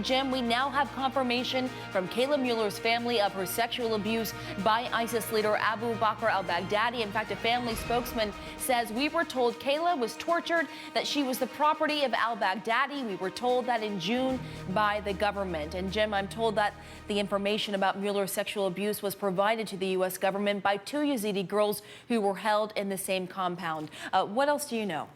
Jim, we now have confirmation from Kayla Mueller's family of her sexual abuse by ISIS leader Abu Bakr al-Baghdadi. In fact, a family spokesman says, "We were told Kayla was tortured, that she was the property of al-Baghdadi. We were told that in June by the government." And Jim, I'm told that the information about Mueller's sexual abuse was provided to the U.S. government by two Yazidi girls who were held in the same compound. What else do you know?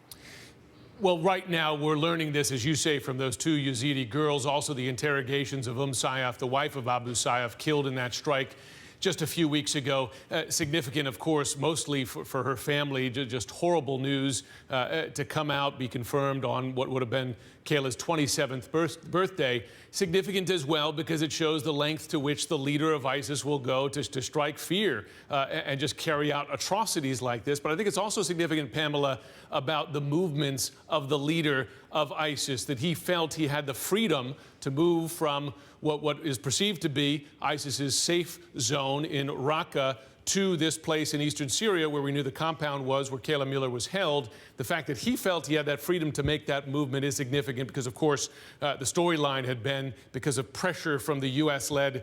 Well, right now, we're learning this, as you say, from those two Yazidi girls. Also, the interrogations of Sayyaf, the wife of Abu Sayyaf, killed in that strike just a few weeks ago. Significant, of course, mostly for her family. Just horrible news to come out, be confirmed on what would have been Kayla's 27th birthday. Significant as well because it shows the length to which the leader of ISIS will go to strike fear and just carry out atrocities like this. But I think it's also significant, Pamela, about the movements of the leader of ISIS, that he felt he had the freedom to move from what is perceived to be ISIS's safe zone in Raqqa to this place in eastern Syria where we knew the compound was, where Kayla Mueller was held. The fact that he felt he had that freedom to make that movement is significant because, of course, the storyline had been because of pressure from the U.S.-led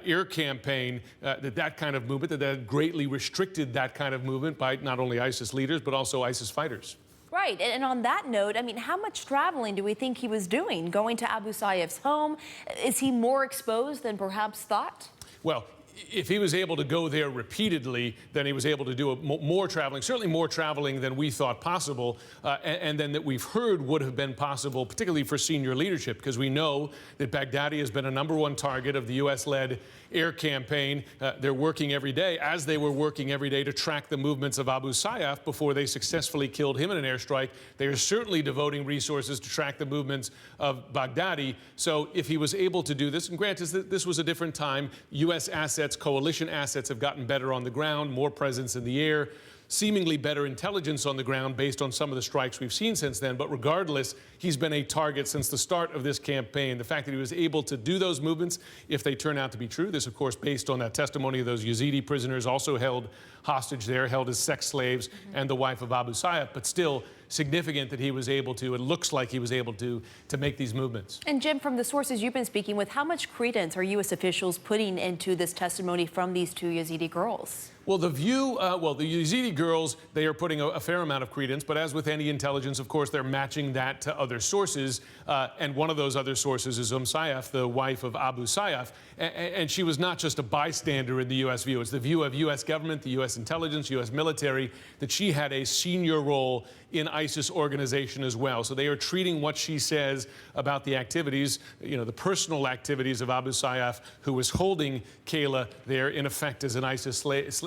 air campaign that kind of movement, that had greatly restricted that kind of movement by not only ISIS leaders but also ISIS fighters. Right. And on that note, I mean, how much traveling do we think he was doing? Going to Abu Sayyaf's home? Is he more exposed than perhaps thought? Well, if he was able to go there repeatedly, then he was able to do more traveling, certainly more traveling than we thought possible, and then that we've heard would have been possible, particularly for senior leadership, because we know that Baghdadi has been a #1 target of the U.S.-led air campaign. They're working every day, as they were working every day, to track the movements of Abu Sayyaf before they successfully killed him in an airstrike. They are certainly devoting resources to track the movements of Baghdadi. So if he was able to do this, and granted, this was a different time, U.S. assets, coalition assets have gotten better on the ground, more presence in the air, seemingly better intelligence on the ground based on some of the strikes we've seen since then. But regardless, he's been a target since the start of this campaign. The fact that he was able to do those movements, if they turn out to be true, this, of course, based on that testimony of those Yazidi prisoners also held hostage there, held as sex slaves, and the wife of Abu Sayyaf, but still significant that he was able to, it looks like he was able to make these movements. And Jim, from the sources you've been speaking with, how much credence are U.S. officials putting into this testimony from these two Yazidi girls? Well, the Yazidi girls, they are putting a fair amount of credence, but as with any intelligence, of course, they're matching that to other sources, and one of those other sources is Sayyaf, the wife of Abu Sayyaf, and she was not just a bystander in the U.S. view. It's the view of U.S. government, the U.S. intelligence, U.S. military, that she had a senior role in ISIS organization as well. So they are treating what she says about the activities, you know, the personal activities of Abu Sayyaf, who was holding Kayla there in effect as an ISIS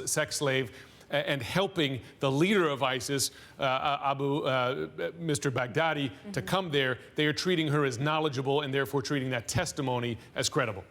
sex slave, and helping the leader of ISIS, Mr. Baghdadi, to come there. They are treating her as knowledgeable and therefore treating that testimony as credible.